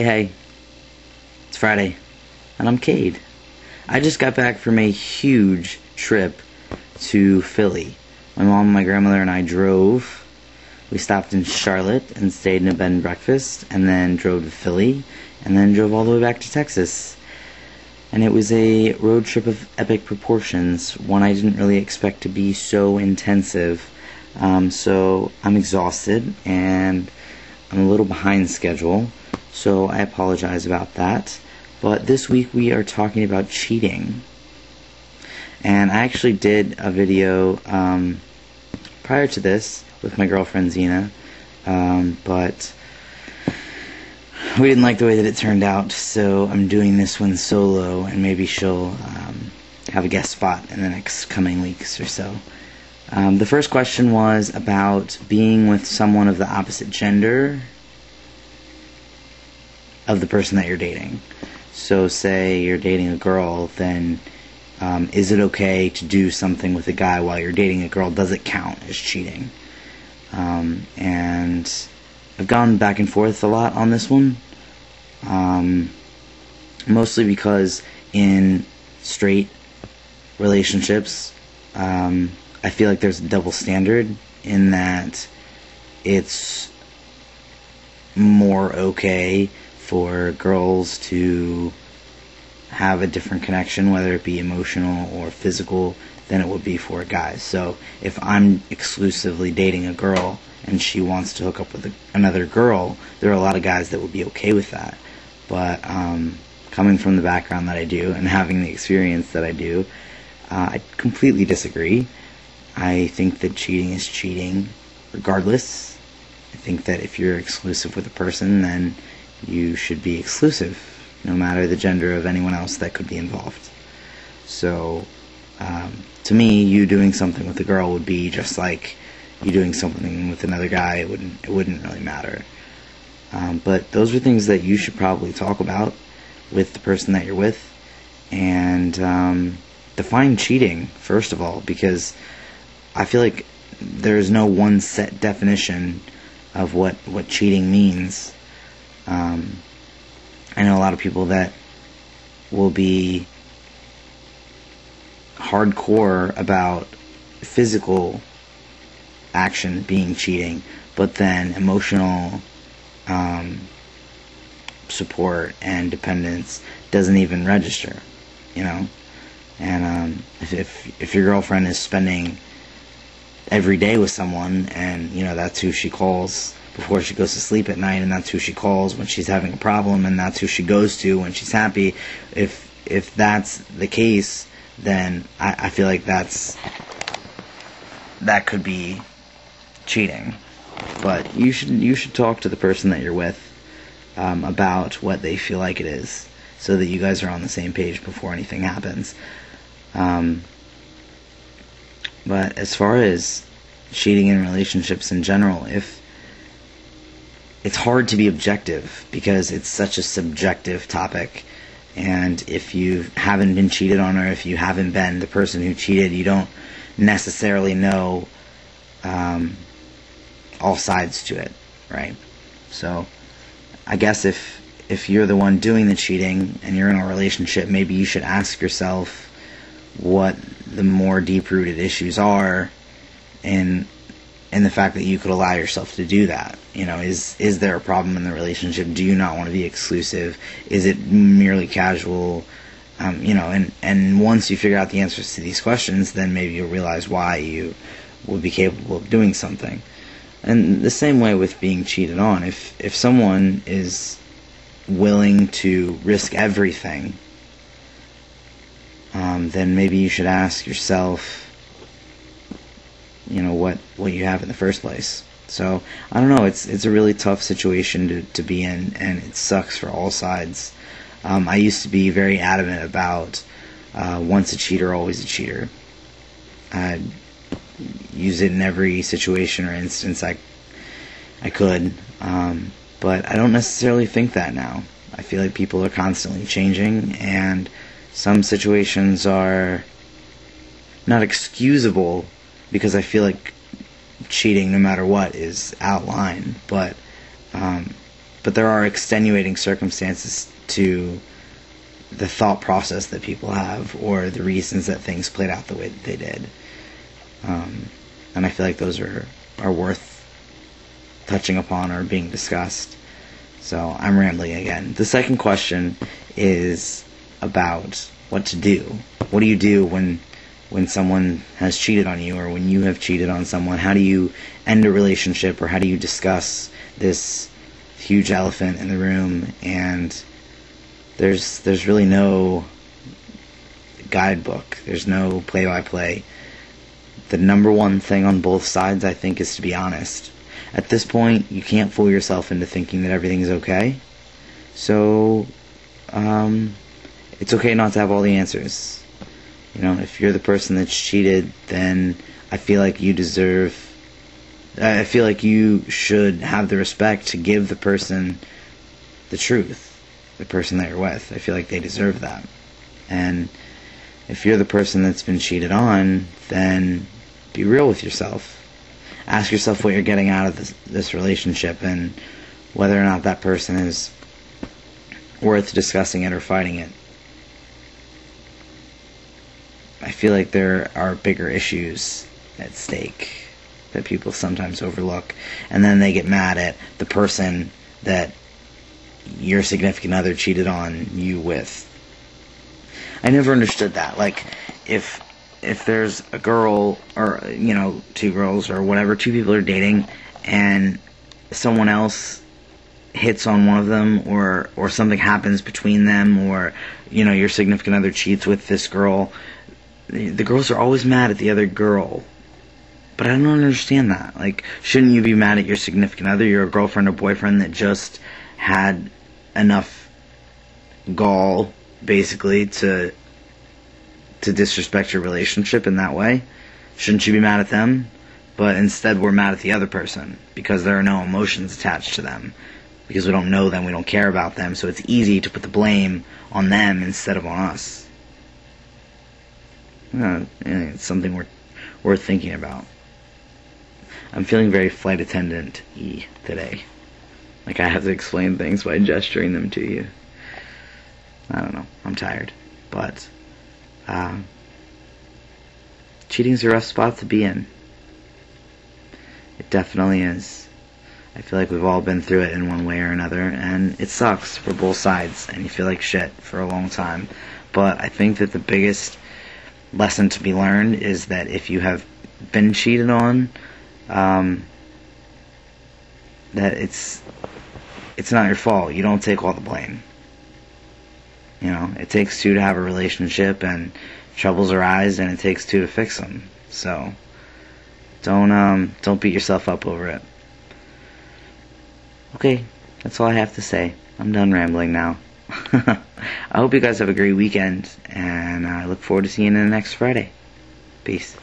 Hey, it's Friday, and I'm Cade. I just got back from a huge trip to Philly. My mom, my grandmother, and I drove. We stopped in Charlotte and stayed in a bed and breakfast, and then drove to Philly, and then drove all the way back to Texas. And it was a road trip of epic proportions, one I didn't really expect to be so intensive. So I'm exhausted, and I'm a little behind schedule. So I apologize about that. But this week we are talking about cheating. And I actually did a video prior to this with my girlfriend Zena, but we didn't like the way that it turned out, so I'm doing this one solo, and maybe she'll have a guest spot in the next coming weeks or so. The first question was about being with someone of the opposite gender of the person that you're dating. So say you're dating a girl, then is it okay to do something with a guy while you're dating a girl? Does it count as cheating? And I've gone back and forth a lot on this one, mostly because in straight relationships, I feel like there's a double standard in that it's more okay for girls to have a different connection, whether it be emotional or physical, than it would be for guys. So if I'm exclusively dating a girl and she wants to hook up with another girl, there are a lot of guys that would be okay with that. But coming from the background that I do and having the experience that I do, I completely disagree. I think that cheating is cheating regardless. I think that if you're exclusive with a person, then you should be exclusive, no matter the gender of anyone else that could be involved. So, to me, you doing something with a girl would be just like you doing something with another guy. It wouldn't really matter. But those are things that you should probably talk about with the person that you're with, and define cheating first of all, because I feel like there's no one set definition of what cheating means. I know a lot of people that will be hardcore about physical action being cheating, but then emotional support and dependence doesn't even register, you know. And if your girlfriend is spending every day with someone, and you know that's who she calls before she goes to sleep at night, and that's who she calls when she's having a problem, and that's who she goes to when she's happy, if that's the case, then I feel like that could be cheating. But you should talk to the person that you're with about what they feel like it is, so that you guys are on the same page before anything happens. But as far as cheating in relationships in general, it's hard to be objective because it's such a subjective topic, and if you haven't been cheated on, or if you haven't been the person who cheated, you don't necessarily know all sides to it, right? So I guess if you're the one doing the cheating and you're in a relationship, maybe you should ask yourself what the more deep-rooted issues are in the fact that you could allow yourself to do that. You know, is there a problem in the relationship? Do you not want to be exclusive? Is it merely casual? You know, and once you figure out the answers to these questions, then maybe you'll realize why you would be capable of doing something. And the same way with being cheated on. If someone is willing to risk everything, then maybe you should ask yourself, you know, what you have in the first place. So I don't know, it's a really tough situation to be in, and it sucks for all sides. I used to be very adamant about once a cheater, always a cheater. I'd use it in every situation or instance I could, but I don't necessarily think that now. I feel like people are constantly changing, and some situations are not excusable, because I feel like cheating, no matter what, is outlined, but but there are extenuating circumstances to the thought process that people have, or the reasons that things played out the way that they did. And I feel like those are worth touching upon or being discussed. So I'm rambling again. The second question is about what to do. What do you do when someone has cheated on you, or when you have cheated on someone? How do you end a relationship, or how do you discuss this huge elephant in the room? And there's really no guidebook. There's no play-by-play. The number one thing on both sides, I think, is to be honest. At this point, you can't fool yourself into thinking that everything's okay. So, it's okay not to have all the answers. You know, if you're the person that's cheated, then I feel like you should have the respect to give the person the truth, the person that you're with. I feel like they deserve that. And if you're the person that's been cheated on, then be real with yourself. Ask yourself what you're getting out of this relationship, and whether or not that person is worth discussing it or fighting it. I feel like there are bigger issues at stake that people sometimes overlook, and then they get mad at the person that your significant other cheated on you with. I never understood that. Like, if there's a girl, or, you know, two girls, or whatever, two people are dating, and someone else hits on one of them, or something happens between them, or, you know, your significant other cheats with this girl, the girls are always mad at the other girl. But I don't understand that. Like, shouldn't you be mad at your significant other, your girlfriend or boyfriend, that just had enough gall, basically, to disrespect your relationship in that way? Shouldn't you be mad at them? But instead we're mad at the other person because there are no emotions attached to them, because we don't know them, we don't care about them, so it's easy to put the blame on them instead of on us. It's something worth thinking about. I'm feeling very flight attendant-y today. Like I have to explain things by gesturing them to you. I don't know. I'm tired. But cheating's a rough spot to be in. It definitely is. I feel like we've all been through it in one way or another, and it sucks for both sides, and you feel like shit for a long time. But I think that the biggest lesson to be learned is that if you have been cheated on, that it's not your fault. You don't take all the blame. You know, it takes two to have a relationship, and troubles arise, and it takes two to fix them. So don't beat yourself up over it. Okay, that's all I have to say. I'm done rambling now. I hope you guys have a great weekend, and I look forward to seeing you next Friday. Peace.